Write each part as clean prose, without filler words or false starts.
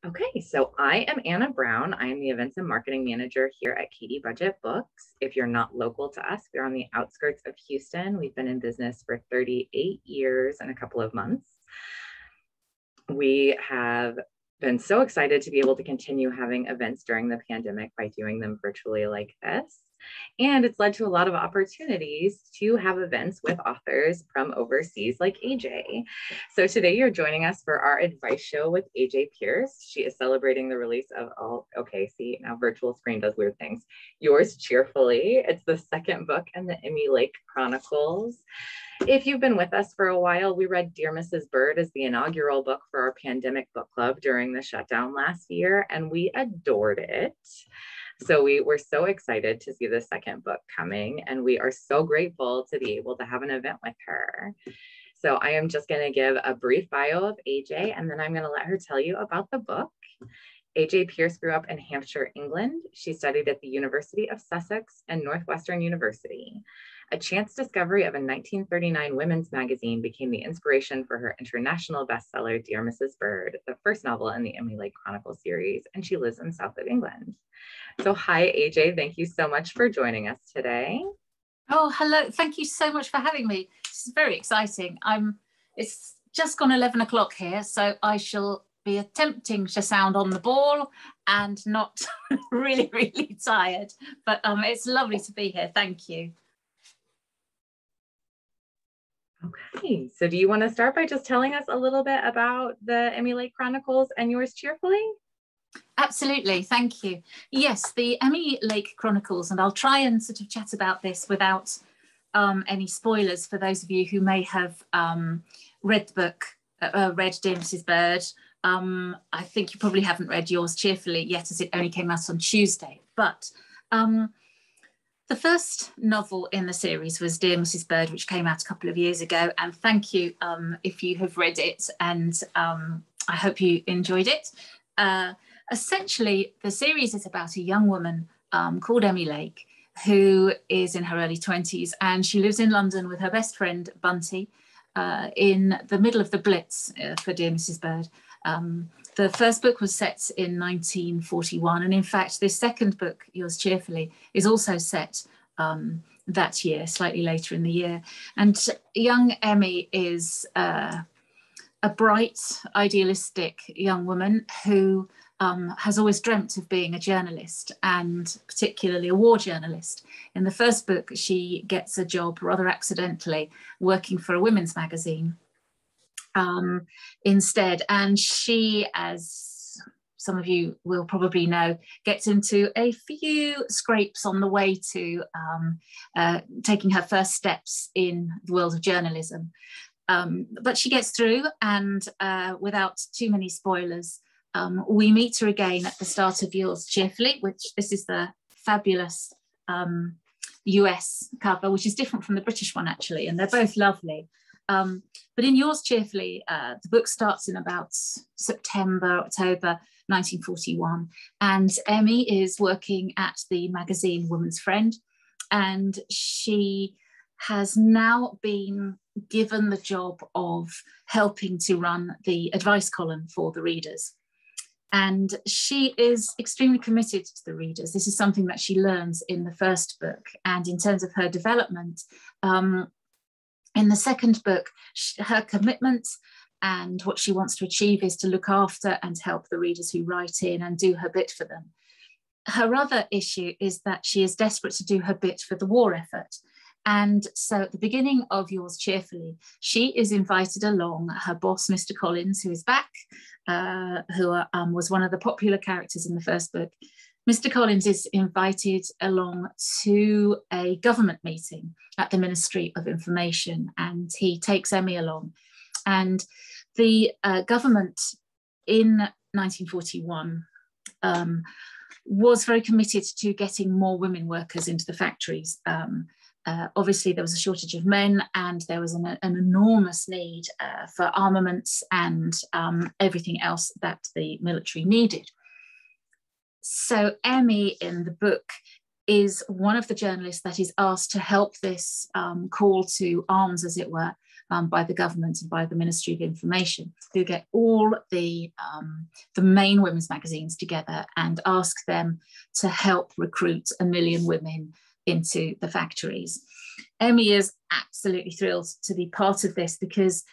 Okay, so I am Anna Brown. I am the events and marketing manager here at Katie Budget Books. If you're not local to us, we're on the outskirts of Houston. We've been in business for 38 years and a couple of months. We have been so excited to be able to continue having events during the pandemic by doing them virtually like this. And it's led to a lot of opportunities to have events with authors from overseas like AJ. So today you're joining us for our advice show with AJ Pearce. She is celebrating the release of now virtual screen does weird things. Yours Cheerfully. It's the second book in the Emmy Lake Chronicles. If you've been with us for a while, we read Dear Mrs. Bird as the inaugural book for our pandemic book club during the shutdown last year, and we adored it. So we were so excited to see the second book coming, and we are so grateful to be able to have an event with her. So I am just going to give a brief bio of AJ, and then I'm going to let her tell you about the book. AJ Pearce grew up in Hampshire, England. She studied at the University of Sussex and Northwestern University. A chance discovery of a 1939 women's magazine became the inspiration for her international bestseller, Dear Mrs. Bird, the first novel in the Emmy Lake Chronicles series, and she lives in south of England. So hi, AJ. Thank you so much for joining us today. Oh, hello. Thank you so much for having me. This is very exciting. It's just gone 11 o'clock here, so I shall be attempting to sound on the ball and not really, really tired. But it's lovely to be here. Thank you. Okay, so do you want to start by just telling us a little bit about the Emmy Lake Chronicles and yours Cheerfully? Absolutely, thank you. Yes, the Emmy Lake Chronicles, and I'll try and sort of chat about this without any spoilers for those of you who may have read the book, read Dear Mrs. Bird. I think you probably haven't read yours Cheerfully yet, as it only came out on Tuesday. But the first novel in the series was Dear Mrs. Bird, which came out a couple of years ago. And thank you if you have read it, and I hope you enjoyed it. Essentially, the series is about a young woman called Emmy Lake, who is in her early 20s, and she lives in London with her best friend, Bunty, in the middle of the Blitz for Dear Mrs. Bird. The first book was set in 1941, and in fact, this second book, Yours Cheerfully, is also set that year, slightly later in the year. And young Emmy is a bright, idealistic young woman who has always dreamt of being a journalist, and particularly a war journalist. In the first book, she gets a job rather accidentally working for a women's magazine instead, and she, as some of you will probably know, gets into a few scrapes on the way to taking her first steps in the world of journalism. But she gets through, and without too many spoilers, we meet her again at the start of Yours Cheerfully, which this is the fabulous US cover, which is different from the British one actually, and they're both lovely. But in Yours Cheerfully, the book starts in about September, October 1941, and Emmy is working at the magazine Woman's Friend, and she has now been given the job of helping to run the advice column for the readers. And she is extremely committed to the readers. This is something that she learns in the first book. And in terms of her development, in the second book, her commitment and what she wants to achieve is to look after and help the readers who write in and do her bit for them. Her other issue is that she is desperate to do her bit for the war effort. And so at the beginning of Yours Cheerfully, she is invited along. Her boss, Mr. Collins, who is back, who was one of the popular characters in the first book. Mr. Collins is invited along to a government meeting at the Ministry of Information, and he takes Emmy along. And the government in 1941 was very committed to getting more women workers into the factories. Obviously, there was a shortage of men, and there was an enormous need for armaments and everything else that the military needed. So Emmy in the book is one of the journalists that is asked to help this call to arms, as it were, by the government and by the Ministry of Information, who get all the main women's magazines together and ask them to help recruit 1 million women into the factories. Emmy is absolutely thrilled to be part of this, because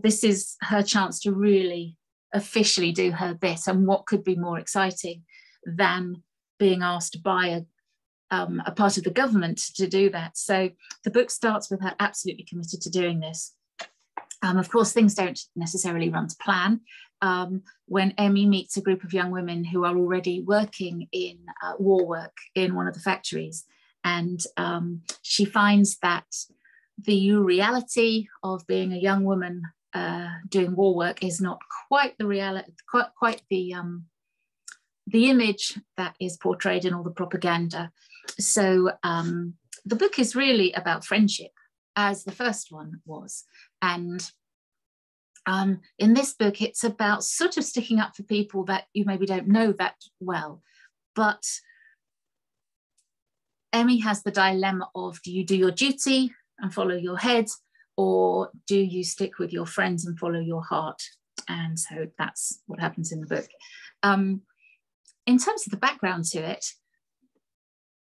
this is her chance to really officially do her bit, and what could be more exciting than being asked by a part of the government to do that. So the book starts with her absolutely committed to doing this. Of course, things don't necessarily run to plan. When Emmy meets a group of young women who are already working in war work in one of the factories, and she finds that the reality of being a young woman doing war work is not quite the reality, quite the image that is portrayed in all the propaganda. So the book is really about friendship, as the first one was. And in this book, it's about sort of sticking up for people that you maybe don't know that well. But Emmy has the dilemma of, do you do your duty and follow your head, or do you stick with your friends and follow your heart? And so that's what happens in the book. In terms of the background to it,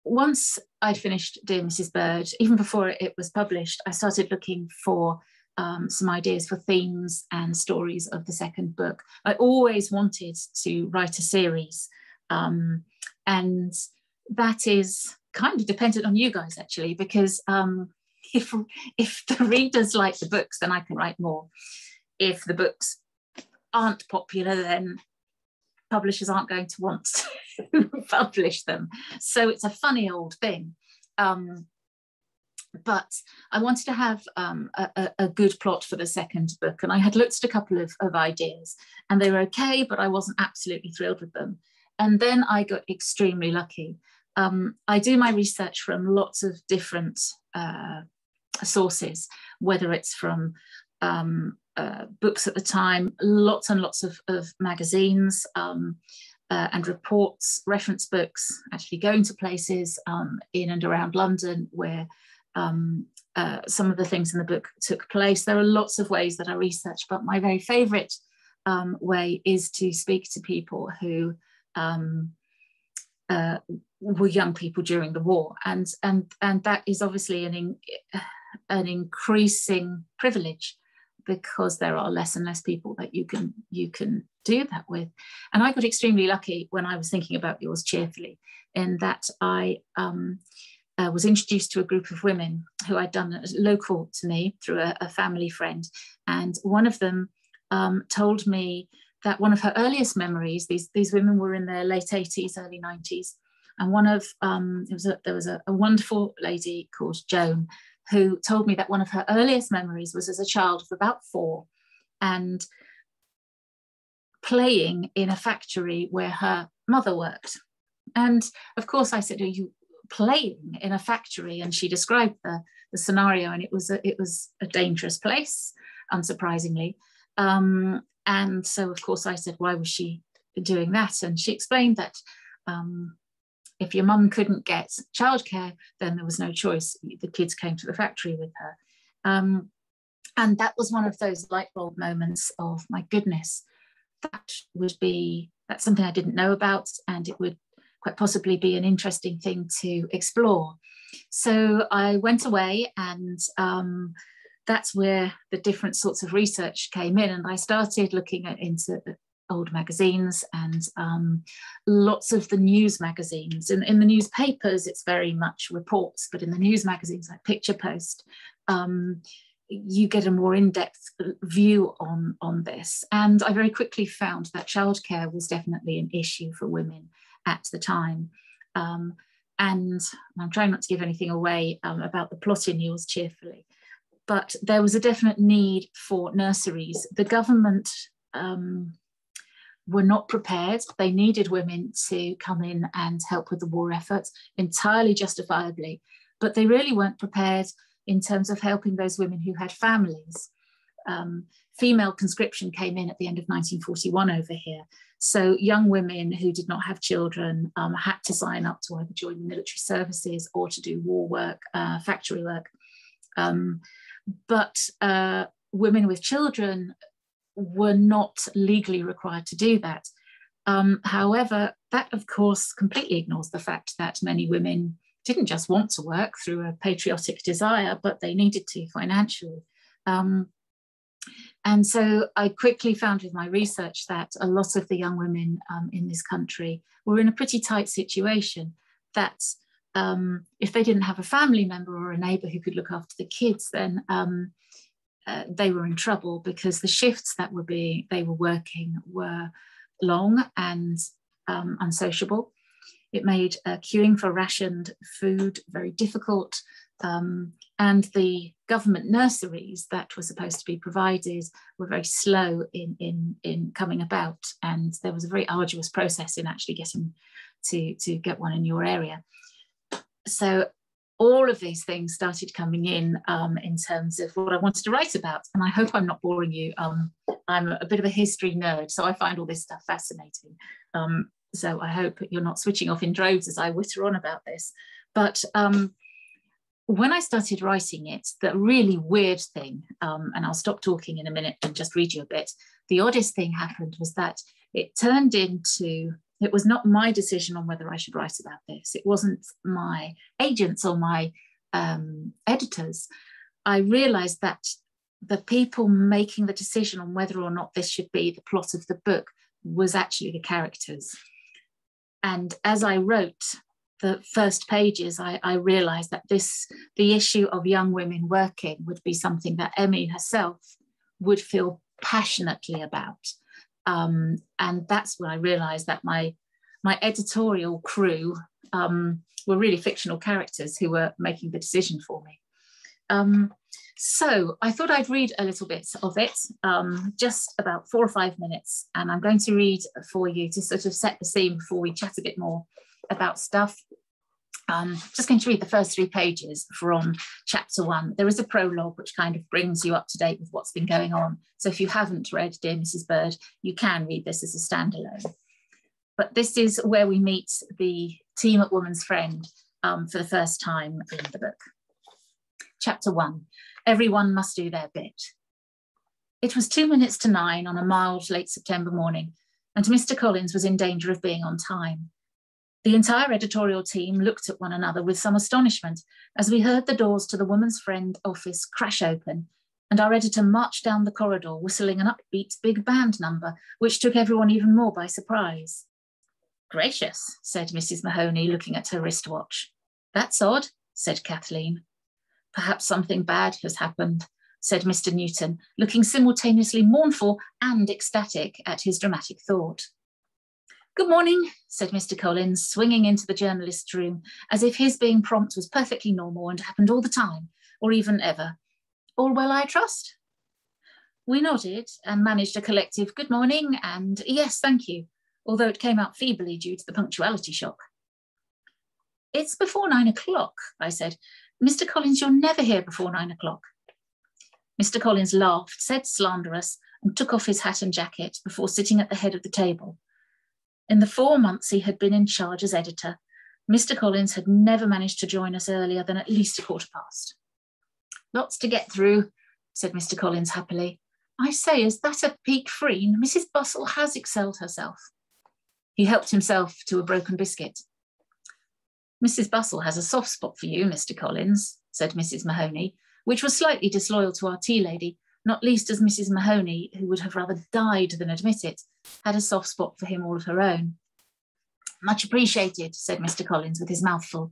once I'd finished Dear Mrs. Bird, even before it was published, I started looking for some ideas for themes and stories of the second book. I always wanted to write a series, and that is kind of dependent on you guys, actually, because if the readers like the books, then I can write more. If the books aren't popular, then publishers aren't going to want to publish them. So it's a funny old thing. But I wanted to have a good plot for the second book, and I had looked at a couple of ideas, and they were okay, but I wasn't absolutely thrilled with them. And then I got extremely lucky. I do my research from lots of different sources, whether it's from books at the time, lots and lots of magazines and reports, reference books, actually going to places in and around London where some of the things in the book took place. There are lots of ways that I research, but my very favourite way is to speak to people who were young people during the war, and that is obviously an increasing privilege, because there are less and less people that you can do that with. And I got extremely lucky when I was thinking about Yours Cheerfully, in that I was introduced to a group of women who I'd done local to me through a family friend, and one of them told me that one of her earliest memories, these women were in their late 80s, early 90s, and one of there was a wonderful lady called Joan, who told me that one of her earliest memories was as a child of about 4, and playing in a factory where her mother worked. And of course I said, are you playing in a factory? And she described the scenario, and it was a dangerous place, unsurprisingly. And so of course I said, why was she doing that? And she explained that if your mum couldn't get childcare, then there was no choice. The kids came to the factory with her. And that was one of those light bulb moments of, my goodness, that's something I didn't know about, and it would quite possibly be an interesting thing to explore. So I went away, and that's where the different sorts of research came in. And I started looking into old magazines and lots of the news magazines. In the newspapers, it's very much reports, but in the news magazines like Picture Post, you get a more in-depth view on this. And I very quickly found that childcare was definitely an issue for women at the time. And I'm trying not to give anything away about the plot in Yours Cheerfully, but there was a definite need for nurseries. The government were not prepared. They needed women to come in and help with the war effort, entirely justifiably, but they really weren't prepared in terms of helping those women who had families. Female conscription came in at the end of 1941 over here. So young women who did not have children had to sign up to either join the military services or to do war work, factory work. but women with children were not legally required to do that. However, that of course completely ignores the fact that many women didn't just want to work through a patriotic desire, but they needed to financially. And so I quickly found with my research that a lot of the young women in this country were in a pretty tight situation, that if they didn't have a family member or a neighbour who could look after the kids, then they were in trouble, because the shifts that they were working were long and unsociable. It made queuing for rationed food very difficult, and the government nurseries that were supposed to be provided were very slow in coming about, and there was a very arduous process in actually getting to get one in your area. So all of these things started coming in terms of what I wanted to write about. And I hope I'm not boring you. I'm a bit of a history nerd, so I find all this stuff fascinating. So I hope you're not switching off in droves as I witter on about this. But when I started writing it, the really weird thing, and I'll stop talking in a minute and just read you a bit, the oddest thing happened was that it turned into, it was not my decision on whether I should write about this. It wasn't my agents or my editors. I realized that the people making the decision on whether or not this should be the plot of the book was actually the characters. And as I wrote the first pages, I realized that the issue of young women working would be something that Emmy herself would feel passionately about. And that's when I realized that my editorial crew were really fictional characters who were making the decision for me. So I thought I'd read a little bit of it, just about 4 or 5 minutes, and I'm going to read for you to sort of set the scene before we chat a bit more about stuff. Just going to read the first 3 pages from chapter 1. There is a prologue which kind of brings you up to date with what's been going on. So if you haven't read Dear Mrs. Bird, you can read this as a standalone. But this is where we meet the team at Woman's Friend for the first time in the book. Chapter 1, Everyone Must Do Their Bit. It was 2 minutes to 9 on a mild late September morning, and Mr. Collins was in danger of being on time. The entire editorial team looked at one another with some astonishment as we heard the doors to the Woman's Friend office crash open, and our editor marched down the corridor whistling an upbeat big band number, which took everyone even more by surprise. Gracious, said Mrs. Mahoney, looking at her wristwatch. That's odd, said Kathleen. Perhaps something bad has happened, said Mr. Newton, looking simultaneously mournful and ecstatic at his dramatic thought. Good morning, said Mr. Collins, swinging into the journalist's room, as if his being prompt was perfectly normal and happened all the time, or even ever. All well, I trust? We nodded and managed a collective good morning and yes, thank you, although it came out feebly due to the punctuality shock. It's before 9 o'clock, I said. Mr. Collins, you're never here before 9 o'clock. Mr. Collins laughed, said slanderous, and took off his hat and jacket before sitting at the head of the table. In the 4 months he had been in charge as editor, Mr. Collins had never managed to join us earlier than at least 1/4 past. Lots to get through, said Mr. Collins happily. I say, is that a peak freen? Mrs. Bustle has excelled herself. He helped himself to a broken biscuit. Mrs. Bustle has a soft spot for you, Mr. Collins, said Mrs. Mahoney, which was slightly disloyal to our tea lady, not least as Mrs. Mahoney, who would have rather died than admit it, had a soft spot for him all of her own. Much appreciated, said Mr. Collins with his mouth full,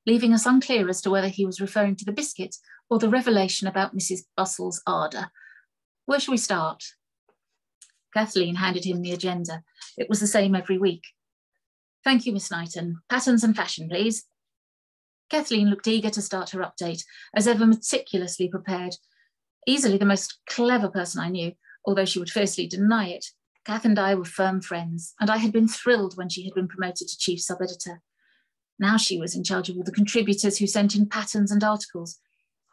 leaving us unclear as to whether he was referring to the biscuit or the revelation about Mrs. Bustle's ardour. Where shall we start? Kathleen handed him the agenda. It was the same every week. Thank you, Miss Knighton. Patterns and fashion, please. Kathleen looked eager to start her update, as ever meticulously prepared. Easily the most clever person I knew, although she would fiercely deny it. Kath and I were firm friends, and I had been thrilled when she had been promoted to chief sub-editor. Now she was in charge of all the contributors who sent in patterns and articles,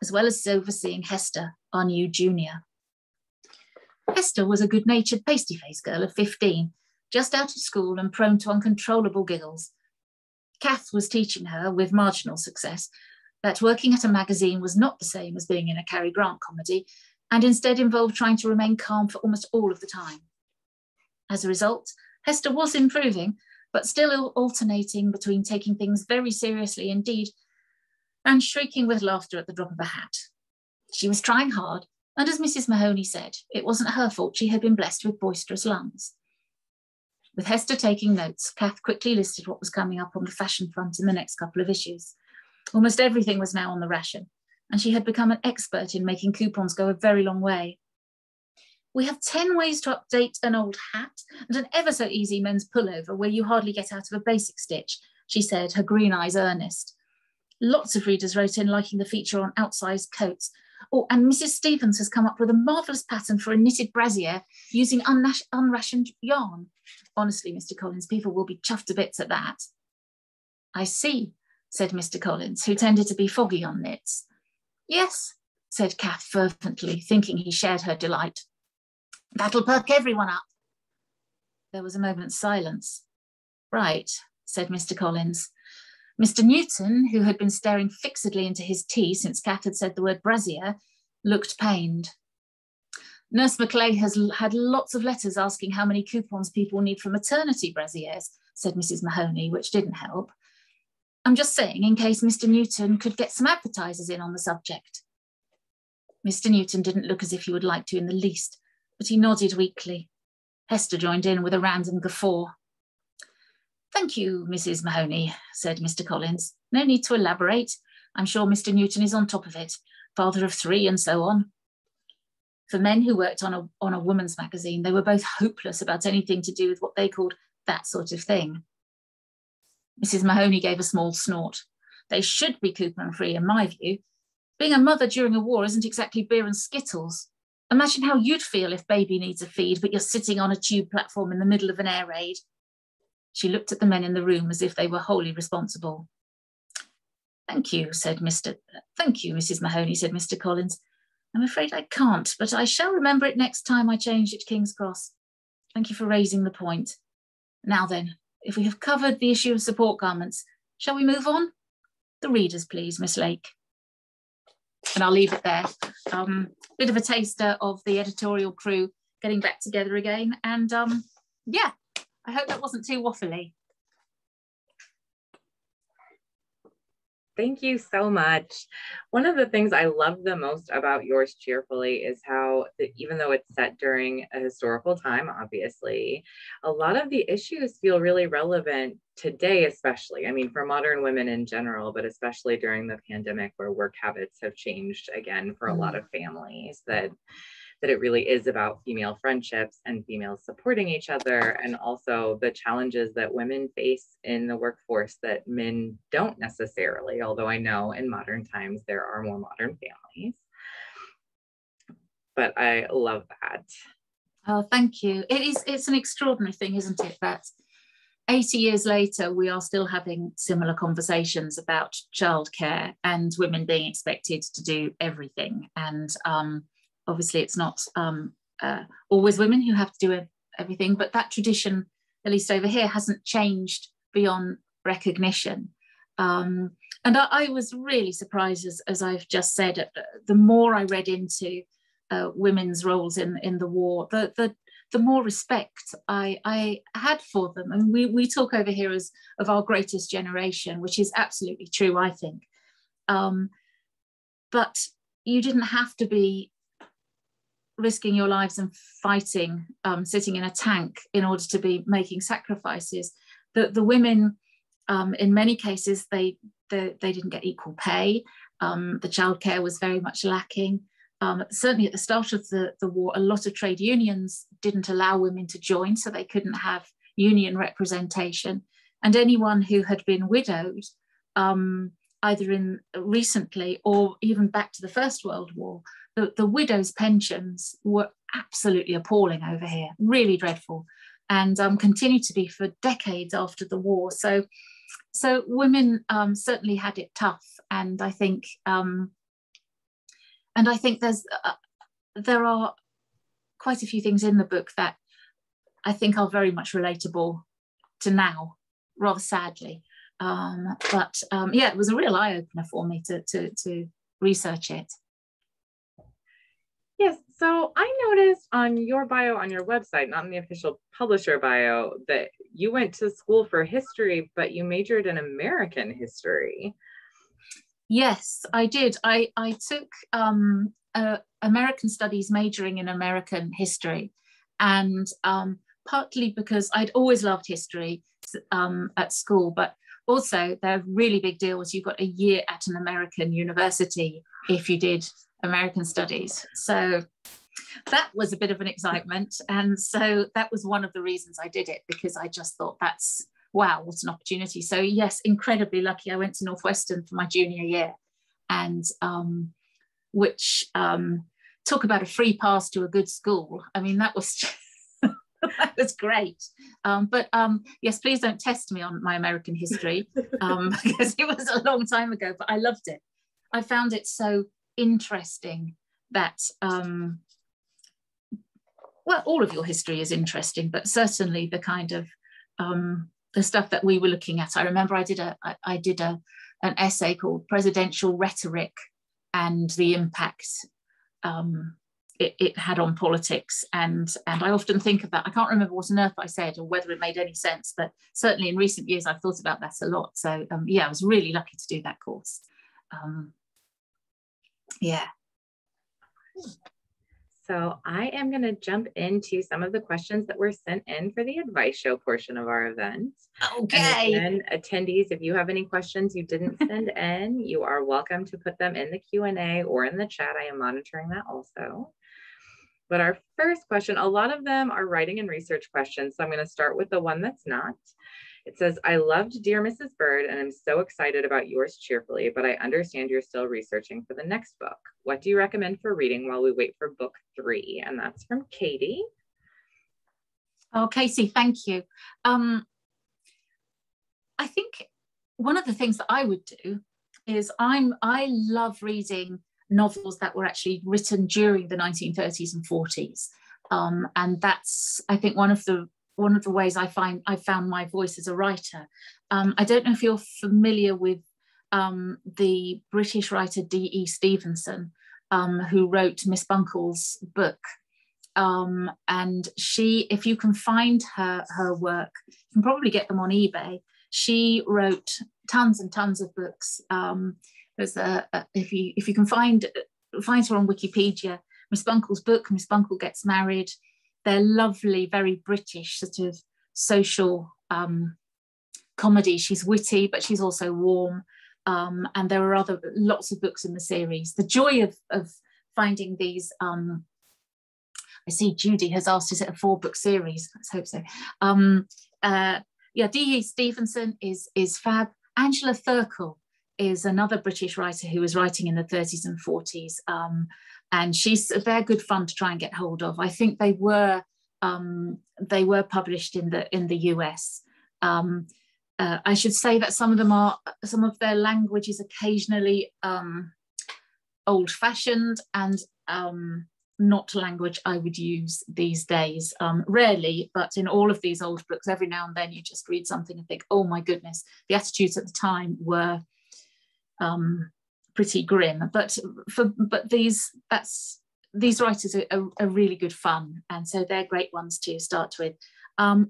as well as overseeing Hester, our new junior. Hester was a good-natured pasty-faced girl of 15, just out of school and prone to uncontrollable giggles. Kath was teaching her, with marginal success, that working at a magazine was not the same as being in a Cary Grant comedy, and instead involved trying to remain calm for almost all of the time. As a result, Hester was improving, but still alternating between taking things very seriously indeed and shrieking with laughter at the drop of a hat. She was trying hard, and as Mrs. Mahoney said, it wasn't her fault she had been blessed with boisterous lungs. With Hester taking notes, Kath quickly listed what was coming up on the fashion front in the next couple of issues. Almost everything was now on the ration, and she had become an expert in making coupons go a very long way. We have 10 ways to update an old hat and an ever so easy men's pullover where you hardly get out of a basic stitch, she said, her green eyes earnest. Lots of readers wrote in liking the feature on outsized coats. Oh, and Mrs. Stevens has come up with a marvellous pattern for a knitted brassiere using unrationed yarn. Honestly, Mr. Collins, people will be chuffed to bits at that. I see, said Mr. Collins, who tended to be foggy on knits. Yes, said Kath fervently, thinking he shared her delight. That'll perk everyone up. There was a moment's silence. Right, said Mr. Collins. Mr. Newton, who had been staring fixedly into his tea since Kath had said the word brassiere, looked pained. Nurse Maclay has had lots of letters asking how many coupons people need for maternity brassieres, said Mrs. Mahoney, which didn't help. I'm just saying in case Mr. Newton could get some advertisers in on the subject. Mr. Newton didn't look as if he would like to in the least, but he nodded weakly. Hester joined in with a random guffaw. Thank you, Mrs. Mahoney, said Mr. Collins. No need to elaborate. I'm sure Mr. Newton is on top of it, father of 3 and so on. For men who worked on a woman's magazine, they were both hopeless about anything to do with what they called that sort of thing. Mrs. Mahoney gave a small snort. They should be coupon-free, in my view. Being a mother during a war isn't exactly beer and skittles. Imagine how you'd feel if baby needs a feed, but you're sitting on a tube platform in the middle of an air raid. She looked at the men in the room as if they were wholly responsible. Thank you, Mrs. Mahoney, said Mr. Collins. I'm afraid I can't, but I shall remember it next time I change at King's Cross. Thank you for raising the point. Now then, if we have covered the issue of support garments, shall we move on? The readers, please, Miss Lake. And I'll leave it there. Bit of a taster of the editorial crew getting back together again. And yeah, I hope that wasn't too waffly. Thank you so much. One of the things I love the most about yours, Cheerfully, is how, even though it's set during a historical time, obviously, a lot of the issues feel really relevant today, especially. I mean, for modern women in general, but especially during the pandemic where work habits have changed again for a lot of families, that it really is about female friendships and females supporting each other, and also the challenges that women face in the workforce that men don't necessarily, although I know in modern times there are more modern families. But I love that. Oh, thank you. It's an extraordinary thing, isn't it, that 80 years later, we are still having similar conversations about childcare and women being expected to do everything. And obviously, it's not always women who have to do everything, but that tradition, at least over here, hasn't changed beyond recognition. And I was really surprised, as I've just said, the more I read into women's roles in the war, the more respect I had for them. And we talk over here of our greatest generation, which is absolutely true, I think. But you didn't have to be risking your lives and fighting, sitting in a tank in order to be making sacrifices. The women, in many cases, they didn't get equal pay. The childcare was very much lacking. Certainly at the start of the war, a lot of trade unions didn't allow women to join, so they couldn't have union representation. And anyone who had been widowed, either in recently or even back to the First World War, the widows' pensions were absolutely appalling over here, really dreadful, and continued to be for decades after the war. So women certainly had it tough, and I think there are quite a few things in the book that I think are very much relatable to now, rather sadly. Yeah, it was a real eye-opener for me to research it. Yes, so I noticed on your bio on your website, not in the official publisher bio, that you went to school for history, but you majored in American history. Yes, I did. I took American Studies, majoring in American history, and partly because I'd always loved history at school, but also the really big deal was you got a year at an American university if you did American Studies. So that was a bit of an excitement. And so that was one of the reasons I did it, because I just thought that's, wow, what an opportunity. So yes, incredibly lucky. I went to Northwestern for my junior year, and which talk about a free pass to a good school. I mean, that was that was great. Yes, please don't test me on my American history because it was a long time ago, but I loved it. I found it so interesting that, well, all of your history is interesting, but certainly the kind of the stuff that we were looking at. I remember I did an essay called Presidential Rhetoric and the Impact it had on politics, and I often think of that. I can't remember what on earth I said or whether it made any sense, but certainly in recent years I've thought about that a lot. So yeah, I was really lucky to do that course. Yeah. So I am going to jump into some of the questions that were sent in for the advice show portion of our event. Okay. And again, attendees, if you have any questions you didn't send in, you are welcome to put them in the Q&A or in the chat. I am monitoring that also. But our first question, a lot of them are writing and research questions. So I'm going to start with the one that's not. It says, I loved Dear Mrs. Bird, and I'm so excited about yours, Cheerfully, but I understand you're still researching for the next book. What do you recommend for reading while we wait for book 3? And that's from Katie. Oh, Casey, thank you. I think one of the things that I would do is I love reading novels that were actually written during the 1930s and 40s. And that's, I think, one of the ways I found my voice as a writer. I don't know if you're familiar with the British writer D.E. Stevenson, who wrote Miss Bunkle's book. And she, if you can find her work, you can probably get them on eBay. She wrote tons and tons of books. If you can find her on Wikipedia, Miss Bunkle's book, Miss Bunkle Gets Married. They're lovely, very British sort of social comedy. She's witty, but she's also warm. And there are lots of books in the series. The joy of finding these, I see Judy has asked, is it a 4-book series? Let's hope so. Yeah, D.E. Stevenson is fab. Angela Thirkell is another British writer who was writing in the 30s and 40s. And they're good fun to try and get hold of. I think they were published in the US. I should say that some of their language is occasionally old-fashioned and not language I would use these days. Rarely, but in all of these old books, every now and then you just read something and think, oh my goodness, the attitudes at the time were pretty grim, but these writers are really good fun, and so they're great ones to start with.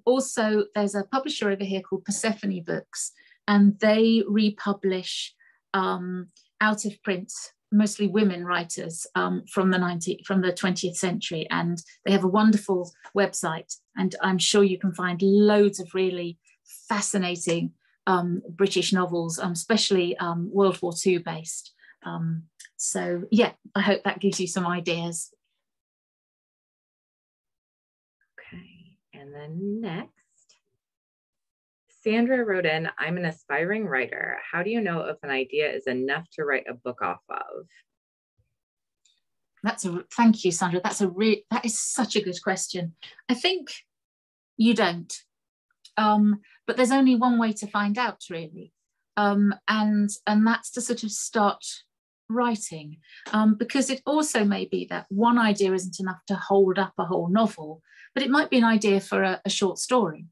Also, there's a publisher over here called Persephone Books, and they republish out of print, mostly women writers from the 20th century, and they have a wonderful website, and I'm sure you can find loads of really fascinating British novels, especially World War II based. So yeah, I hope that gives you some ideas. Okay, and then next, Sandra wrote in, I'm an aspiring writer. How do you know if an idea is enough to write a book off of? Thank you, Sandra. That is such a good question. I think you don't. But there's only one way to find out, really. And that's to sort of start writing, because it also may be that one idea isn't enough to hold up a whole novel, but it might be an idea for a short story,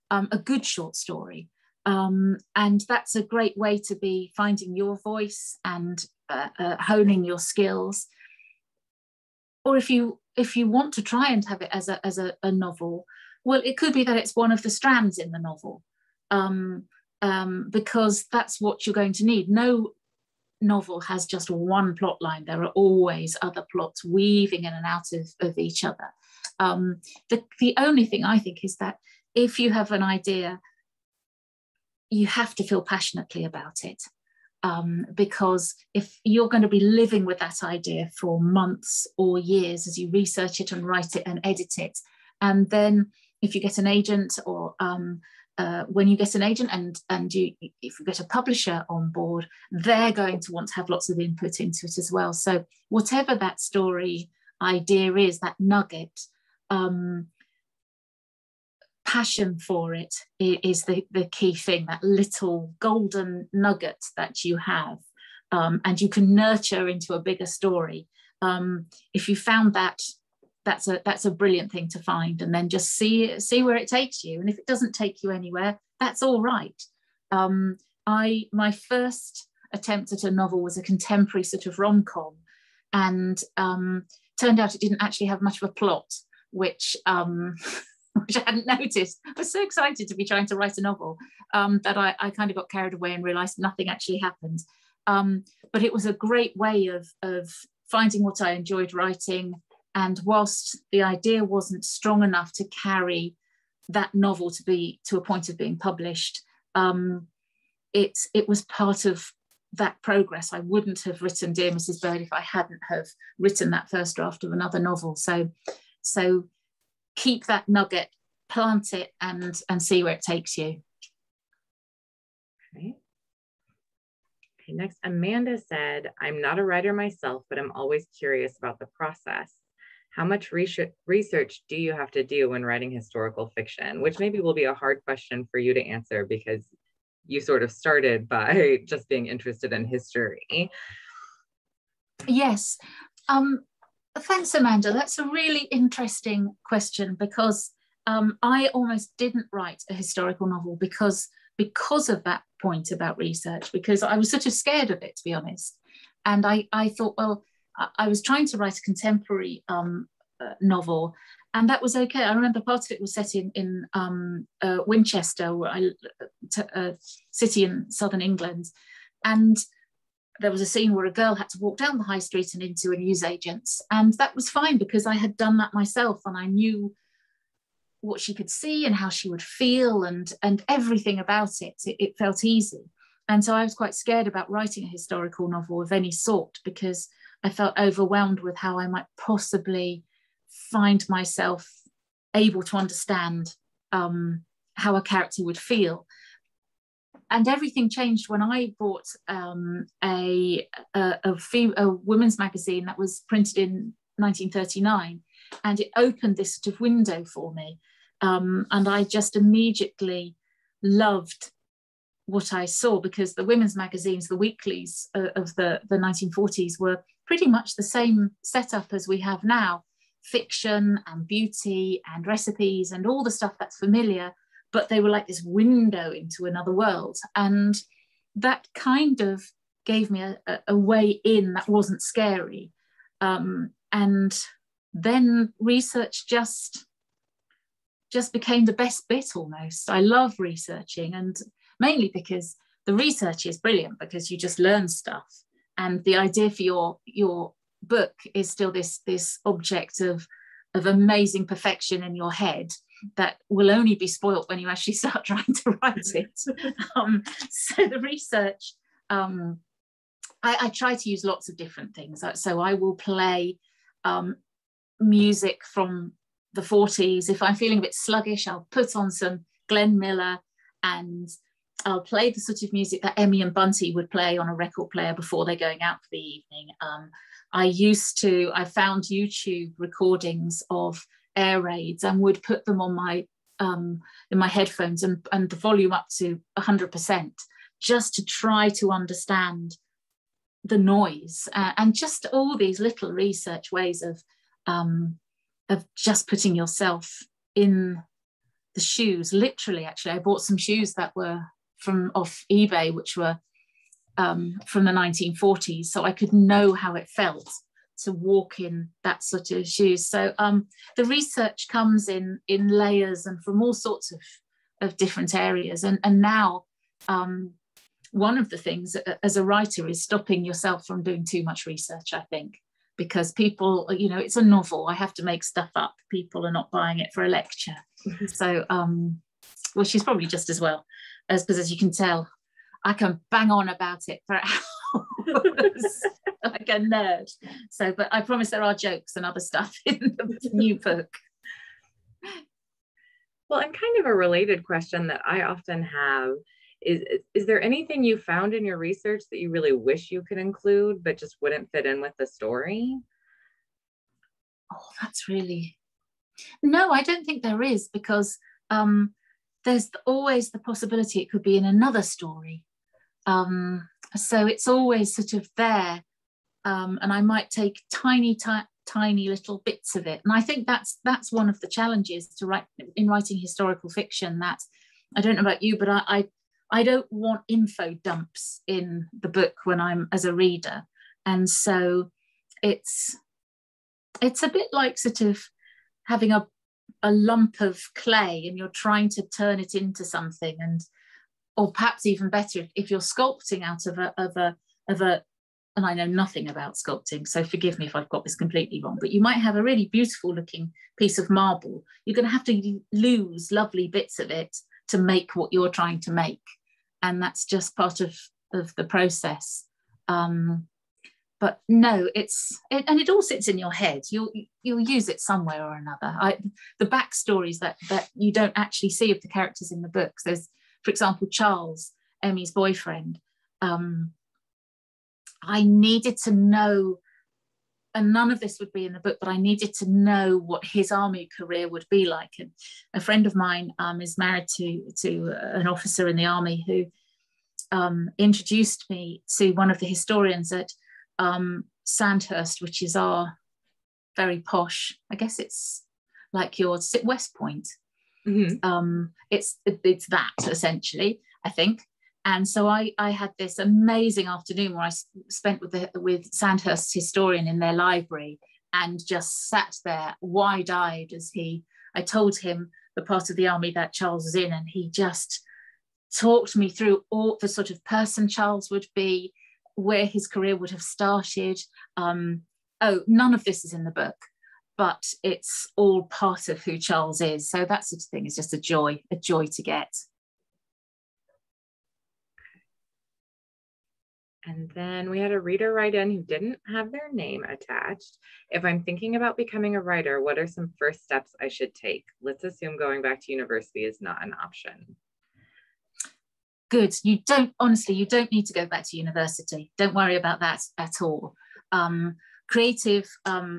a good short story. And that's a great way to be finding your voice and honing your skills. Or if you want to try and have it as a novel, well, it could be that it's one of the strands in the novel, because that's what you're going to need. No novel has just one plot line. There are always other plots weaving in and out of each other. The only thing I think is that if you have an idea, you have to feel passionately about it, because if you're going to be living with that idea for months or years as you research it and write it and edit it, and then if you get an agent, or when you get an agent and if you get a publisher on board, they're going to want to have lots of input into it as well. So whatever that story idea is, that nugget, passion for it is the key thing, that little golden nugget that you have, and you can nurture into a bigger story. If you found that, that's a brilliant thing to find, and then just see where it takes you. And if it doesn't take you anywhere, that's all right. My first attempt at a novel was a contemporary sort of rom-com, and turned out it didn't actually have much of a plot, which which I hadn't noticed. I was so excited to be trying to write a novel that I kind of got carried away and realised nothing actually happened. But it was a great way of finding what I enjoyed writing. And whilst the idea wasn't strong enough to carry that novel to a point of being published, it was part of that progress. I wouldn't have written Dear Mrs. Bird if I hadn't have written that first draft of another novel. So keep that nugget, plant it, and see where it takes you. Okay. Next, Amanda said, I'm not a writer myself, but I'm always curious about the process. How much research do you have to do when writing historical fiction? Which maybe will be a hard question for you to answer, because you sort of started by just being interested in history. Yes. Thanks, Amanda. That's a really interesting question, because I almost didn't write a historical novel because of that point about research, because I was sort of scared of it, to be honest. And I thought, well, I was trying to write a contemporary novel, and that was okay. I remember part of it was set in Winchester, a city in southern England, and there was a scene where a girl had to walk down the high street and into a newsagent's, and that was fine because I had done that myself, and I knew what she could see and how she would feel, and everything about it. It felt easy. And so I was quite scared about writing a historical novel of any sort, because I felt overwhelmed with how I might possibly find myself able to understand how a character would feel. And everything changed when I bought a women's magazine that was printed in 1939, and it opened this sort of window for me. And I just immediately loved what I saw, because the women's magazines, the weeklies of the 1940s, were pretty much the same setup as we have now. Fiction and beauty and recipes and all the stuff that's familiar, but they were like this window into another world. And that kind of gave me a way in that wasn't scary. And then research just became the best bit almost. I love researching, and mainly because the research is brilliant, because you just learn stuff. And the idea for your book is still this object of amazing perfection in your head that will only be spoilt when you actually start trying to write it. So the research, I try to use lots of different things. So I will play music from the 40s. If I'm feeling a bit sluggish, I'll put on some Glenn Miller, and I'll play the sort of music that Emmy and Bunty would play on a record player before they're going out for the evening. I found YouTube recordings of air raids and would put them on my in my headphones and the volume up to 100%, just to try to understand the noise, and just all these little research ways of just putting yourself in the shoes. Literally, actually, I bought some shoes that were from off eBay, which were from the 1940s, so I could know how it felt to walk in that sort of shoes. So the research comes in layers and from all sorts of different areas. And now one of the things as a writer is stopping yourself from doing too much research, I think, because people, it's a novel. I have to make stuff up. People are not buying it for a lecture. So, well, she's probably just as well, because as you can tell, I can bang on about it for hours like a nerd. So, but I promise there are jokes and other stuff in the new book. Well, and kind of a related question that I often have is there anything you found in your research that you really wish you could include, but just wouldn't fit in with the story? Oh, that's really... No, I don't think there is, because there's always the possibility it could be in another story. So it's always sort of there. And I might take tiny little bits of it. And I think that's one of the challenges to writing historical fiction, that I don't know about you, but I don't want info dumps in the book when I'm as a reader. And so it's a bit like sort of having a lump of clay and you're trying to turn it into something, or perhaps even better if you're sculpting out of a and I know nothing about sculpting, so forgive me if I've got this completely wrong, but you might have a really beautiful looking piece of marble. You're going to have to lose lovely bits of it to make what you're trying to make. And that's just part of the process. But no, and it all sits in your head. You'll use it somewhere or another. The backstories that you don't actually see of the characters in the books. There's, for example, Charles, Emmy's boyfriend. I needed to know, and none of this would be in the book, but I needed to know what his army career would be like. And a friend of mine is married to an officer in the army who introduced me to one of the historians at Sandhurst, which is our very posh, I guess it's like yours, West Point. Mm-hmm. It's that essentially, I think. And so I had this amazing afternoon where I spent with Sandhurst's historian in their library and just sat there wide-eyed as I told him the part of the army that Charles was in, and he just talked me through all the sort of person Charles would be, where his career would have started. None of this is in the book, but it's all part of who Charles is. So that sort of thing is just a joy to get. And then we had a reader write in who didn't have their name attached. If I'm thinking about becoming a writer, what are some first steps I should take? Let's assume going back to university is not an option. Good. You don't need to go back to university. Don't worry about that at all. Creative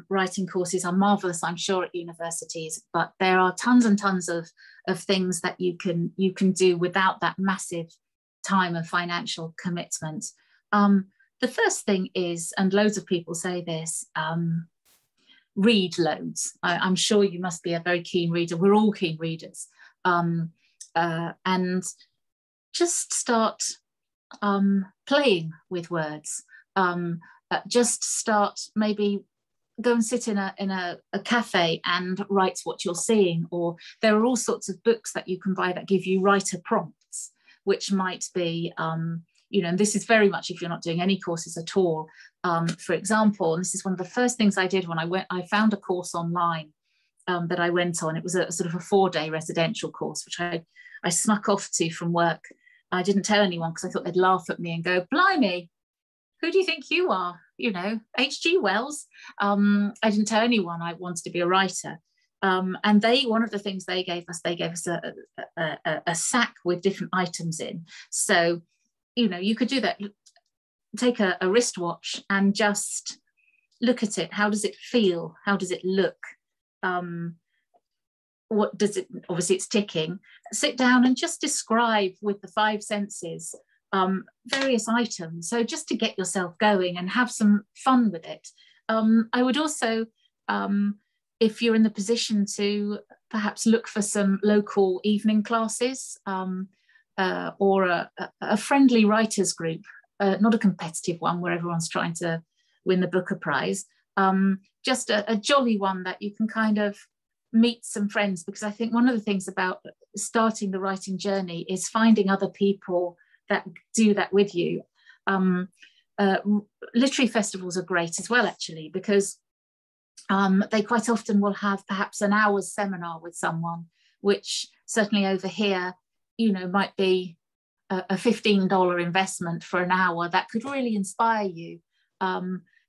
writing courses are marvelous, I'm sure, at universities, but there are tons and tons of things that you can do without that massive time and financial commitment. The first thing is, and loads of people say this, read loads. I'm sure you must be a very keen reader. We're all keen readers. And just start playing with words. Just start, maybe go and sit in a cafe and write what you're seeing. Or there are all sorts of books that you can buy that give you writer prompts, which might be, and this is very much if you're not doing any courses at all. For example, and this is one of the first things I did when I found a course online that I went on. It was a sort of a 4-day residential course, which I snuck off to from work. I didn't tell anyone because I thought they'd laugh at me and go, blimey, who do you think you are? H.G. Wells. I didn't tell anyone I wanted to be a writer. And one of the things they gave us a sack with different items in. So, you could do that. Take a wristwatch and just look at it. How does it feel? How does it look? What does it, obviously it's ticking. Sit down and just describe with the 5 senses various items. So just to get yourself going and have some fun with it. I would also, if you're in the position to perhaps look for some local evening classes, or a friendly writers group, not a competitive one where everyone's trying to win the Booker Prize, just a jolly one that you can kind of meet some friends, because I think one of the things about starting the writing journey is finding other people that do that with you. Literary festivals are great as well, actually, because they quite often will have perhaps an hour's seminar with someone, which certainly over here, you know, might be a $15 investment for an hour that could really inspire you.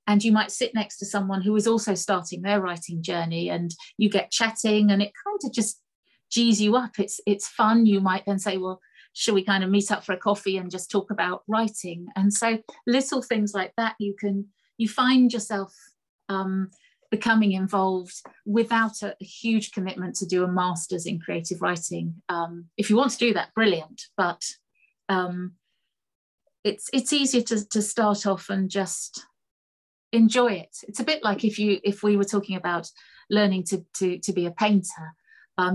And you might sit next to someone who is also starting their writing journey, and you get chatting, and it kind of just G's you up. It's fun. You might then say, well, should we kind of meet up for a coffee and just talk about writing? And so little things like that, you find yourself becoming involved without a huge commitment to do a master's in creative writing. If you want to do that, brilliant, but it's easier to start off and just enjoy it. It's a bit like if we were talking about learning to be a painter.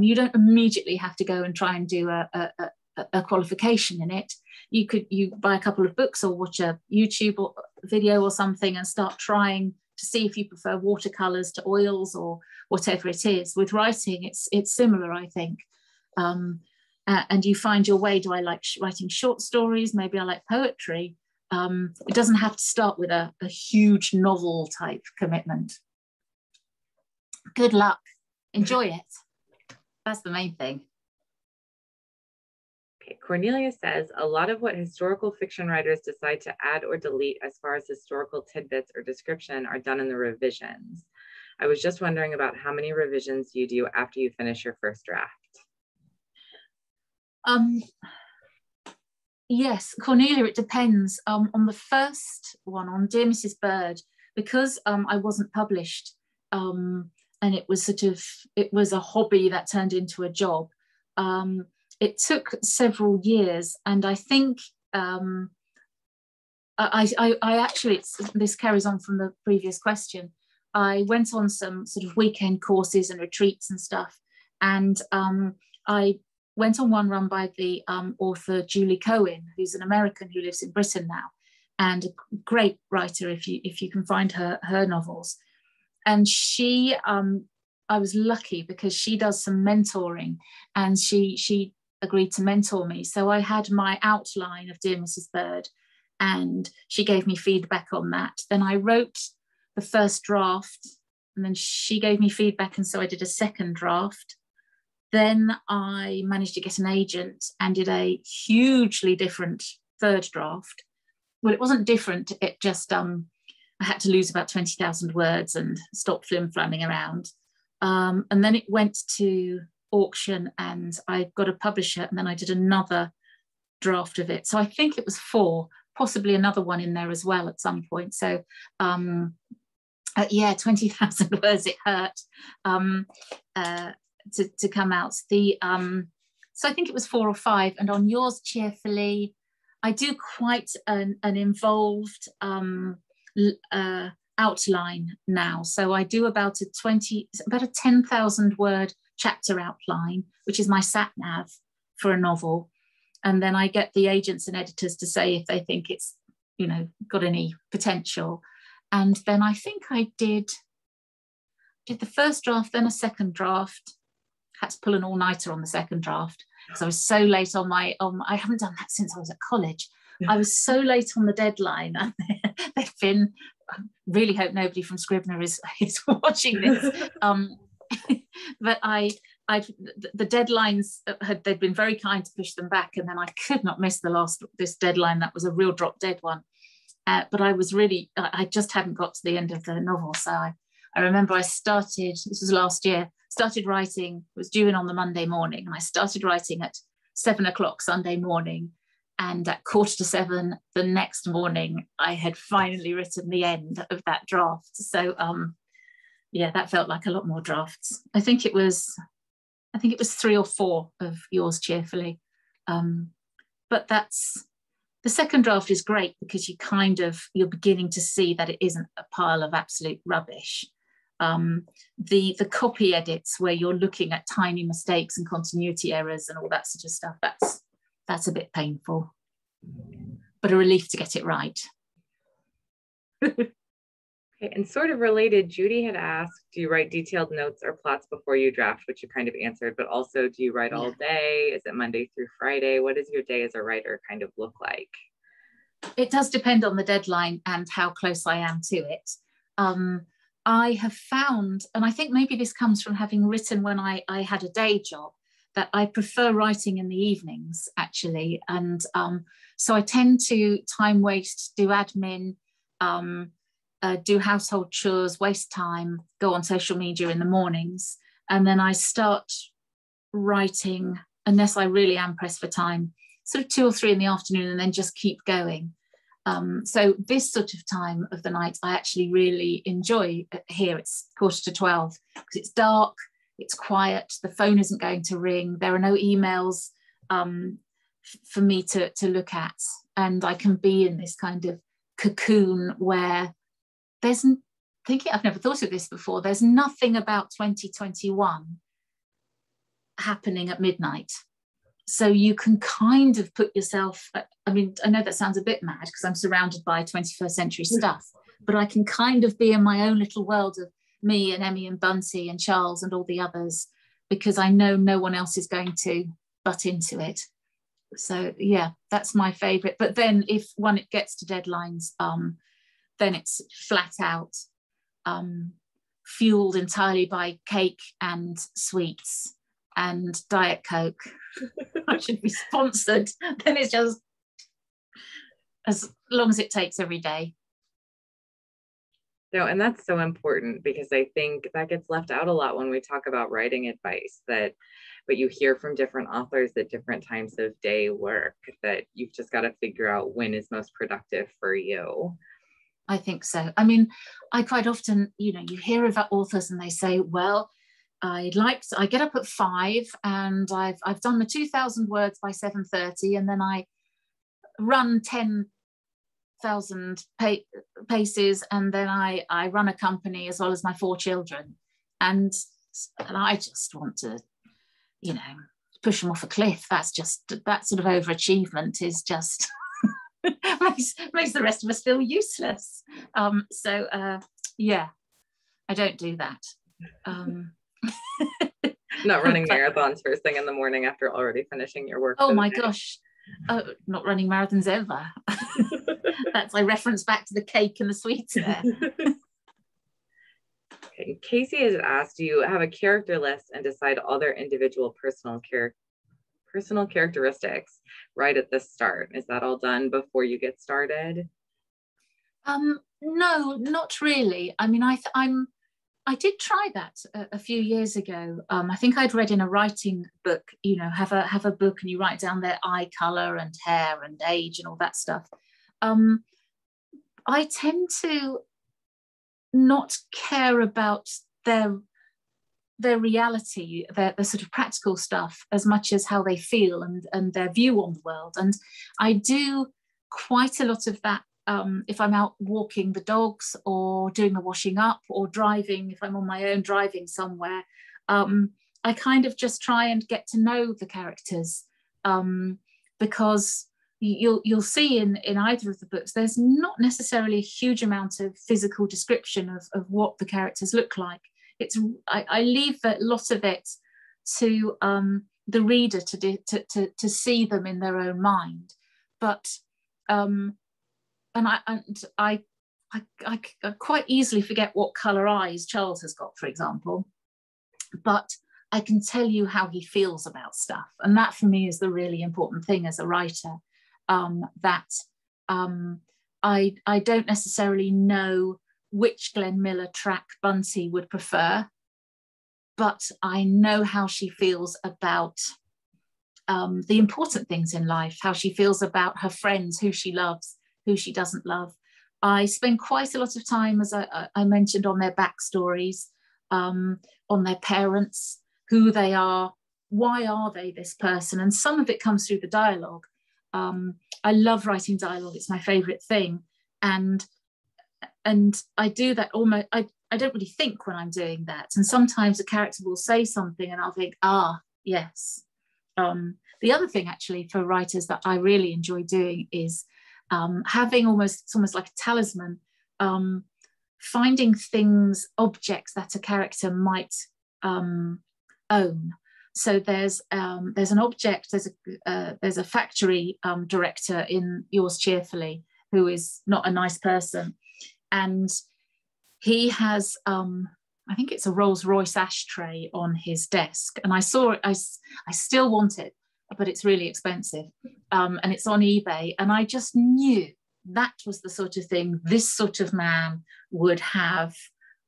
You don't immediately have to go and try and do a qualification in it. You buy a couple of books or watch a YouTube or video or something and start trying to see if you prefer watercolors to oils or whatever it is. With writing, it's similar, I think. And you find your way. Do I like writing short stories? Maybe I like poetry. It doesn't have to start with a huge novel type commitment. Good luck. Enjoy it. That's the main thing. Okay, Cornelia says, a lot of what historical fiction writers decide to add or delete as far as historical tidbits or description are done in the revisions. I was just wondering about how many revisions you do after you finish your first draft. Yes, Cornelia, it depends. On the first one, on Dear Mrs. Bird, because I wasn't published, and it was a hobby that turned into a job. It took several years, and I think I actually, this carries on from the previous question. I went on some sort of weekend courses and retreats and stuff, and I went on one run by the author Julie Cohen, who's an American who lives in Britain now, and a great writer if you can find her novels. And she, I was lucky because she does some mentoring, and she agreed to mentor me. So I had my outline of Dear Mrs. Bird, and she gave me feedback on that. Then I wrote the first draft, and then she gave me feedback, and so I did a second draft. Then I managed to get an agent and did a hugely different third draft. Well, it wasn't different, it just, I had to lose about 20,000 words and stop flim-flamming around. And then it went to auction, and I got a publisher, and then I did another draft of it. So I think it was 4, possibly another one in there as well at some point. So yeah, 20,000 words, it hurt to come out. So I think it was 4 or 5. And on yours, Cheerfully, I do quite an involved outline now. So I do about a 10,000 word chapter outline, which is my sat nav for a novel. And then I get the agents and editors to say if they think it's, you know, got any potential. And then I think I did the first draft, then a second draft. Had to pull an all-nighter on the second draft because I was so late on I haven't done that since I was at college. I was so late on the deadline. They've been, I really hope nobody from Scribner is watching this. But the deadlines they'd been very kind to push them back, and then I could not miss this deadline. That was a real drop dead one. But I just hadn't got to the end of the novel. So I remember I started, this was last year, started writing, was due in on the Monday morning, and I started writing at 7 o'clock Sunday morning, and at 6:45 the next morning I had finally written the end of that draft. So yeah, that felt like a lot more drafts. I think it was 3 or 4 of yours, Cheerfully. But the second draft is great because you're beginning to see that it isn't a pile of absolute rubbish. The copy edits where you're looking at tiny mistakes and continuity errors and all that sort of stuff, that's a bit painful, but a relief to get it right. Okay, and sort of related, Judy had asked, do you write detailed notes or plots before you draft, which you kind of answered, but also do you write all day? Is it Monday through Friday? What does your day as a writer kind of look like? It does depend on the deadline and how close I am to it. I have found, and I think maybe this comes from having written when I had a day job, that I prefer writing in the evenings, actually. And so I tend to time waste, do admin, do household chores, waste time, go on social media in the mornings. And then I start writing, unless I really am pressed for time, sort of 2 or 3 in the afternoon, and then just keep going. So this sort of time of the night, I actually really enjoy. Here it's 11:45 because it's dark, it's quiet, the phone isn't going to ring, there are no emails for me to look at, and I can be in this kind of cocoon where I've never thought of this before, there's nothing about 2021 happening at midnight. So you can kind of put yourself, I mean, I know that sounds a bit mad because I'm surrounded by 21st century stuff, but I can kind of be in my own little world of me and Emmy and Bunty and Charles and all the others, because I know no one else is going to butt into it. So yeah, that's my favorite. But then when it gets to deadlines, then it's flat out, fueled entirely by cake and sweets and Diet Coke. I should be sponsored. Then it's just as long as it takes every day. No, and that's so important, because I think that gets left out a lot when we talk about writing advice, but you hear from different authors that different times of day work, that you've just got to figure out when is most productive for you. I think so. I mean, I quite often, you hear about authors and they say, well, I get up at 5 and I've done the 2,000 words by 7:30, and then I run 10,000 paces, and then I run a company as well as my 4 children, and I just want to, push them off a cliff. That's just, that sort of overachievement is just makes the rest of us feel useless. Yeah, I don't do that. Not running marathons first thing in the morning after already finishing your work. Oh my gosh. Not running marathons ever. I reference back to the cake and the sweets there. Okay. Casey has asked, do you have a character list and decide all their individual personal characteristics right at the start? Is that all done before you get started? No, not really. I mean, I did try that a few years ago. I think I'd read in a writing book, have a book and you write down their eye color and hair and age and all that stuff. I tend to not care about their reality, the sort of practical stuff, as much as how they feel and their view on the world. And I do quite a lot of that if I'm out walking the dogs or doing the washing up or driving, if I'm on my own driving somewhere. I kind of just try and get to know the characters, because you'll see in either of the books, there's not necessarily a huge amount of physical description of what the characters look like. I leave a lot of it to the reader to see them in their own mind. But I quite easily forget what colour eyes Charles has got, for example, but I can tell you how he feels about stuff. And that for me is the really important thing as a writer, that I don't necessarily know which Glenn Miller track Bunty would prefer, but I know how she feels about the important things in life, how she feels about her friends, who she loves, who she doesn't love. I spend quite a lot of time, as I mentioned, on their backstories, on their parents, who they are, why are they this person, and some of it comes through the dialogue. I love writing dialogue, it's my favourite thing, and I do that almost, I don't really think when I'm doing that, and sometimes a character will say something and I'll think, yes, The other thing actually for writers that I really enjoy doing is having it's almost like a talisman, finding things, objects that a character might own. So there's an object, there's a factory director in Yours Cheerfully who is not a nice person, and he has I think it's a Rolls-Royce ashtray on his desk, and I saw it. I still want it, but it's really expensive, and it's on eBay. And I just knew that was the sort of thing this sort of man would have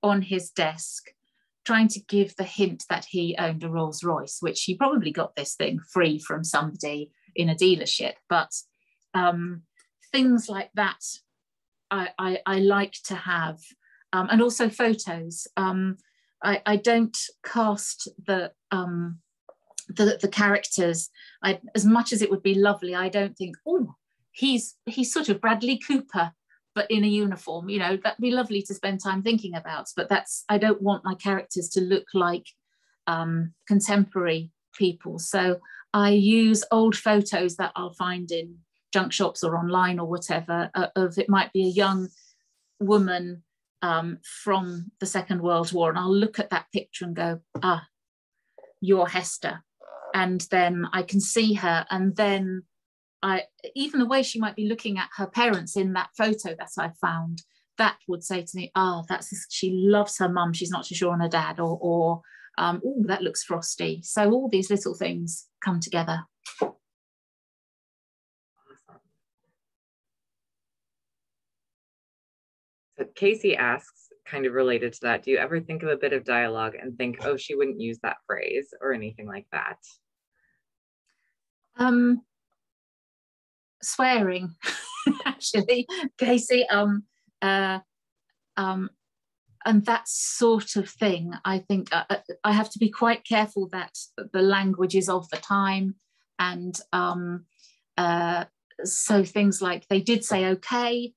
on his desk, trying to give the hint that he owned a Rolls-Royce, which he probably got this thing free from somebody in a dealership. But things like that, I like to have. And also photos. I don't cast the characters. As much as it would be lovely, I don't think, oh, he's sort of Bradley Cooper, but in a uniform. You know, that'd be lovely to spend time thinking about. But I don't want my characters to look like contemporary people. So I use old photos that I'll find in junk shops or online or whatever. It might be a young woman from the Second World War, and I'll look at that picture and go, you're Hester, and then I can see her, and then even the way she might be looking at her parents in that photo that I found, that would say to me, she loves her mum, she's not too sure on her dad, or oh, that looks frosty. So all these little things come together. So Casey asks, kind of related to that, do you ever think of a bit of dialogue and think, oh, she wouldn't use that phrase or anything like that? Swearing, actually, Casey, and that sort of thing. I think I have to be quite careful that the language is of the time, and so things like they did say okay,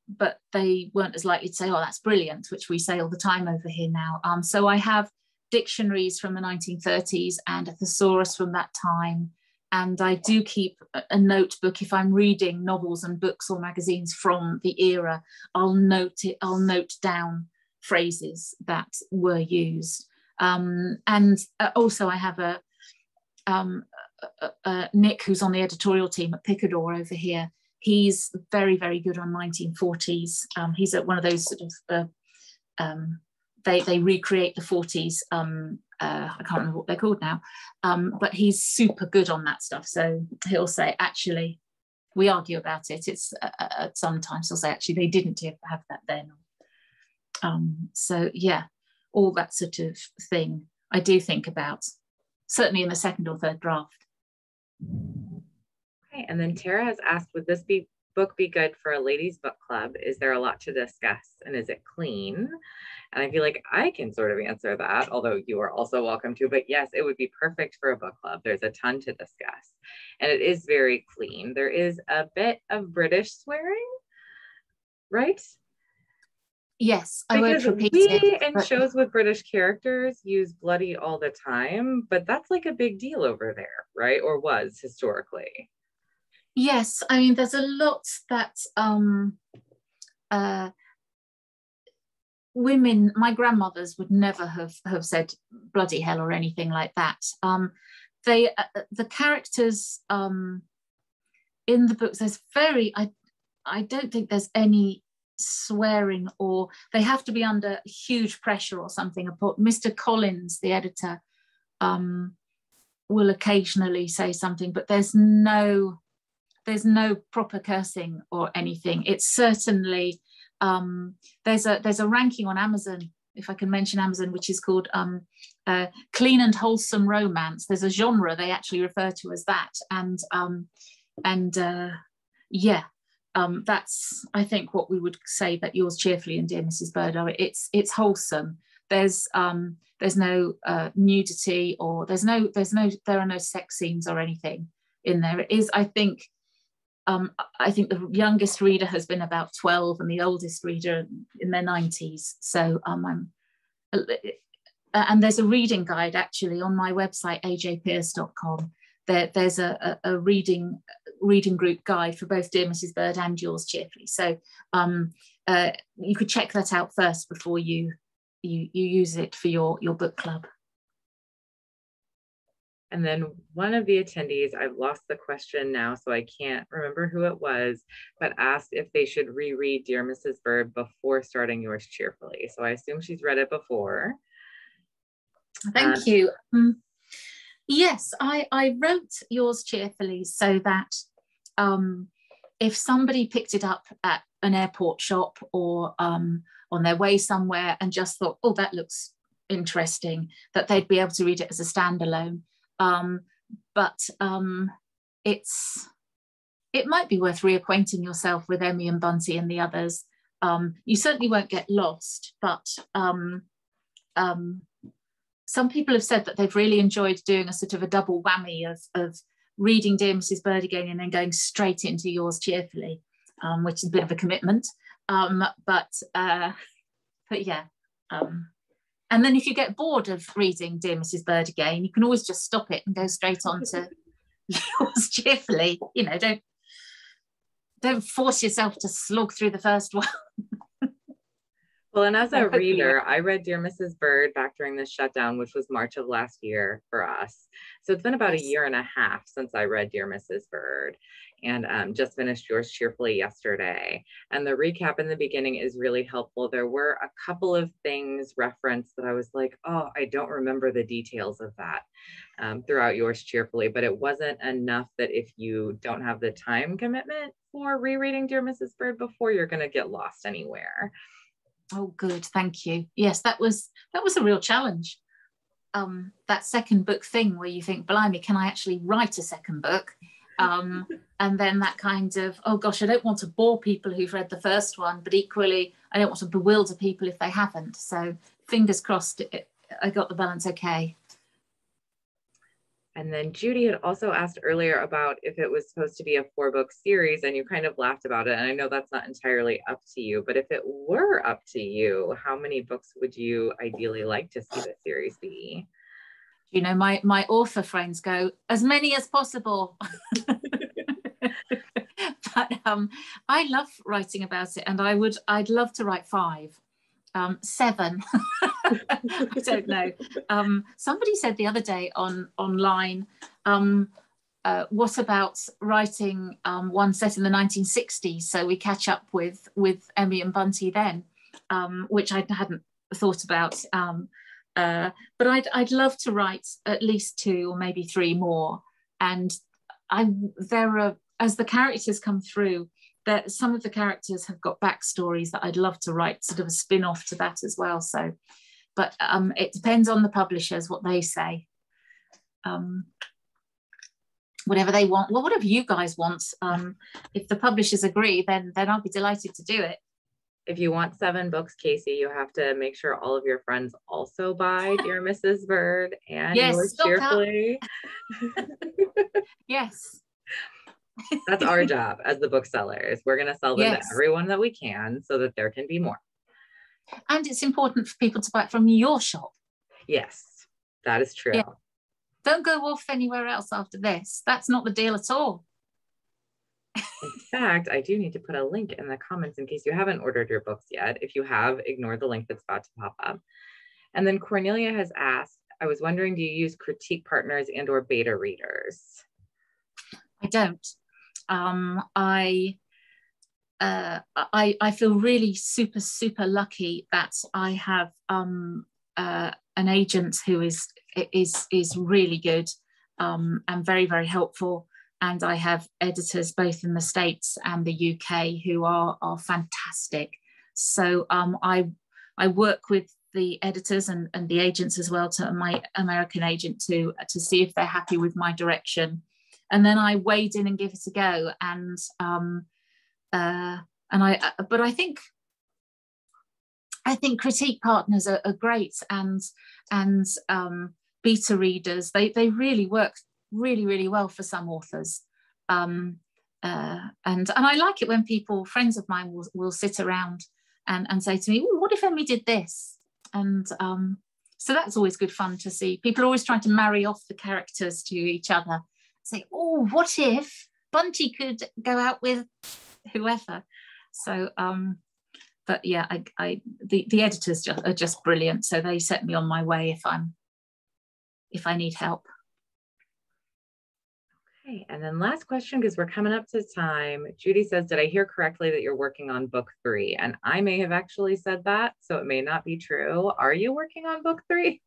but they weren't as likely to say, oh, that's brilliant, which we say all the time over here now. So I have dictionaries from the 1930s and a thesaurus from that time. And I do keep a notebook. If I'm reading novels and books or magazines from the era, I'll note down phrases that were used. And also I have Nick, who's on the editorial team at Picador over here. He's very, very good on 1940s. He's at one of those sort of, they recreate the 40s. I can't remember what they're called now, but he's super good on that stuff. So he'll say, actually, we argue about it. It's sometimes he'll say, actually, they didn't have that then. So yeah, all that sort of thing I do think about, certainly in the second or third draft. Okay, and then Tara has asked, would this book be good for a ladies' book club? Is there a lot to discuss, and is it clean? And I feel like I can sort of answer that, although you are also welcome to, but yes, it would be perfect for a book club. There's a ton to discuss, and it is very clean. There is a bit of British swearing, right? Yes, I won't repeat it. In shows with British characters use bloody all the time, but that's like a big deal over there, right? Or was historically. Yes, I mean, there's a lot that women, my grandmothers would never have said bloody hell or anything like that. The characters in the books, I don't think there's any swearing, or they have to be under huge pressure or something. Mr. Collins, the editor, will occasionally say something, but there's no proper cursing or anything. It's certainly there's a ranking on Amazon, if I can mention Amazon, which is called clean and wholesome romance. There's a genre they actually refer to as that, that's, I think, what we would say that Yours Cheerfully and Dear Mrs. Bird are. It's wholesome. There's no nudity, or there are no sex scenes or anything in there. It is, I think the youngest reader has been about 12 and the oldest reader in their 90s. So and there's a reading guide actually on my website, ajpearce.com. There's a reading group guide for both Dear Mrs. Bird and Yours Cheerfully. So you could check that out first before you use it for your book club. And then one of the attendees, I've lost the question now, so I can't remember who it was, but asked if they should reread Dear Mrs. Bird before starting Yours Cheerfully. So I assume she's read it before. Thank you. Yes, I wrote Yours Cheerfully so that if somebody picked it up at an airport shop or on their way somewhere and just thought, oh, that looks interesting, that they'd be able to read it as a standalone. But it might be worth reacquainting yourself with Emmy and Bunty and the others. You certainly won't get lost, but some people have said that they've really enjoyed doing a sort of a double whammy of reading Dear Mrs. Bird again and then going straight into Yours Cheerfully, which is a bit of a commitment. But yeah. And then if you get bored of reading Dear Mrs. Bird again, you can always just stop it and go straight on to Yours Cheerfully. You know, don't force yourself to slog through the first one. Well, and as a reader, I read Dear Mrs. Bird back during the shutdown, which was March of last year for us. So it's been about a year and a half since I read Dear Mrs. Bird, and just finished Yours Cheerfully yesterday. And the recap in the beginning is really helpful. There were a couple of things referenced that I was like, oh, I don't remember the details of that throughout Yours Cheerfully, but it wasn't enough that if you don't have the time commitment for rereading Dear Mrs. Bird before, you're going to get lost anywhere. Oh, good. Thank you. Yes, that was a real challenge. That second book thing where you think, blimey, can I actually write a second book? And then that kind of, oh gosh, I don't want to bore people who've read the first one, but equally, I don't want to bewilder people if they haven't. So fingers crossed, I got the balance okay. And then Judy had also asked earlier about if it was supposed to be a 4-book series, and you kind of laughed about it. And I know that's not entirely up to you, but if it were up to you, how many books would you ideally like to see the series be? You know, my author friends go, as many as possible. But I love writing about it, and I'd love to write 5. 7. I don't know. Somebody said the other day online, what about writing one set in the 1960s, so we catch up with Emmy and Bunty then, which I hadn't thought about. But I'd love to write at least 2 or maybe 3 more. And there are, as the characters come through, that some of the characters have got backstories that I'd love to write sort of a spin-off to that as well. So, but it depends on the publishers, what they say. Whatever they want, well, whatever you guys want. If the publishers agree, then I'll be delighted to do it. If you want 7 books, Casey, you have to make sure all of your friends also buy Dear Mrs. Bird and Yours Cheerfully. Yes. That's our job as the booksellers. We're going to sell them to everyone that we can so that there can be more. And it's important for people to buy it from your shop. Yes, that is true. Yeah. Don't go off anywhere else after this. That's not the deal at all. In fact, I do need to put a link in the comments in case you haven't ordered your books yet. If you have, ignore the link that's about to pop up. And then Cornelia has asked, I was wondering, do you use critique partners and or beta readers? I don't. I feel really super lucky that I have an agent who is really good and very helpful, and I have editors both in the States and the UK who are fantastic. So I work with the editors and the agents as well, to my American agent, to see if they're happy with my direction. And then I wade in and give it a go. But I think critique partners are great, and beta readers, they really work really well for some authors. And I like it when friends of mine will sit around and say to me, what if Emmy did this? And So that's always good fun to see. People are always trying to marry off the characters to each other. Say, oh, what if Bunty could go out with whoever? So, but yeah, the editors are just brilliant. So they set me on my way if I need help. Okay, and then last question, because we're coming up to time. Judy says, did I hear correctly that you're working on book 3? And I may have actually said that, so it may not be true. Are you working on book 3?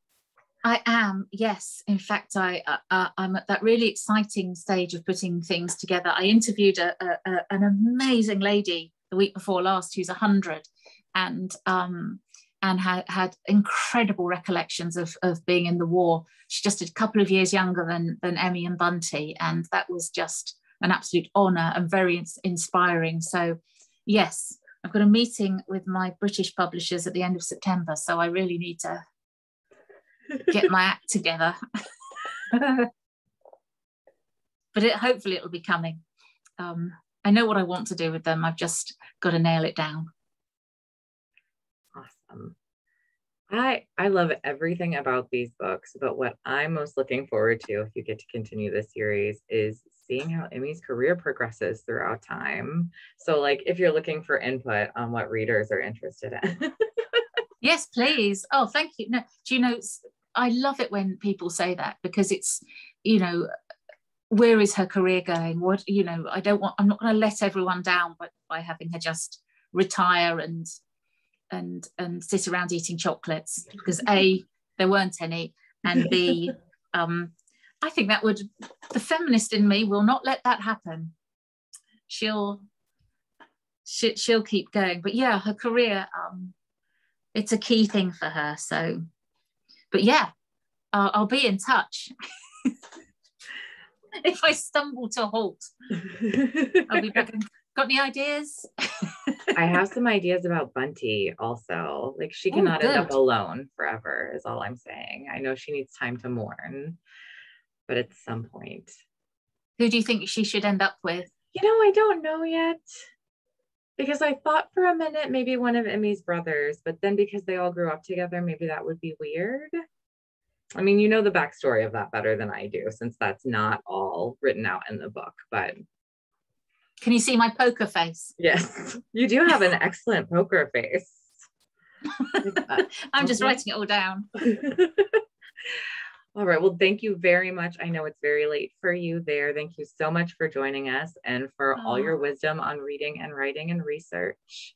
I am, yes. In fact, I'm at that really exciting stage of putting things together. I interviewed an amazing lady the week before last who's 100 and had incredible recollections of being in the war. She's just a couple of years younger than Emmy and Bunty, and that was just an absolute honour and very inspiring. So yes, I've got a meeting with my British publishers at the end of September, so I really need to get my act together. But hopefully it'll be coming. I know what I want to do with them. I've just got to nail it down. Awesome. I love everything about these books, but what I'm most looking forward to, if you get to continue this series, is seeing how Emmy's career progresses throughout time. So like if you're looking for input on what readers are interested in. Yes, please. Oh, thank you. No, do you know, I love it when people say that, because it's, you know, where is her career going? What, you know, I'm not going to let everyone down by having her just retire and sit around eating chocolates, because A, there weren't any, and B, I think the feminist in me will not let that happen. She'll keep going. But yeah, her career, it's a key thing for her. So, but yeah, I'll be in touch. If I stumble to a halt, I'll be back. Got any ideas? I have some ideas about Bunty also. Like she cannot end up alone forever is all I'm saying. I know she needs time to mourn, but at some point. Who do you think she should end up with? You know, I don't know yet. Because I thought for a minute maybe one of Emmy's brothers, but then because they all grew up together, maybe that would be weird. I mean, you know the backstory of that better than I do, since that's not all written out in the book, but. Can you see my poker face? Yes, you do have an excellent poker face. I'm just writing it all down. All right, well, thank you very much. I know it's very late for you there. Thank you so much for joining us and for all your wisdom on reading and writing and research.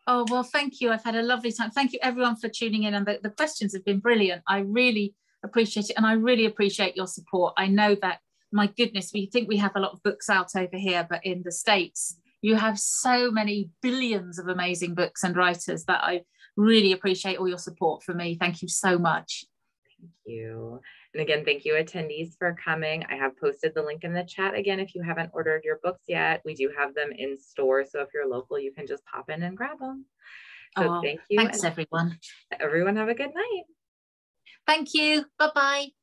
Oh, well, thank you. I've had a lovely time. Thank you, everyone, for tuning in. And the questions have been brilliant. I really appreciate it. And I really appreciate your support. I know that, my goodness, we think we have a lot of books out over here, but in the States, you have so many billions of amazing books and writers that I really appreciate all your support for me. Thank you so much. Thank you. And again, thank you attendees for coming. I have posted the link in the chat. Again, if you haven't ordered your books yet, we do have them in store. So if you're local, you can just pop in and grab them. So thank you. Thanks, everyone. Everyone have a good night. Thank you. Bye-bye.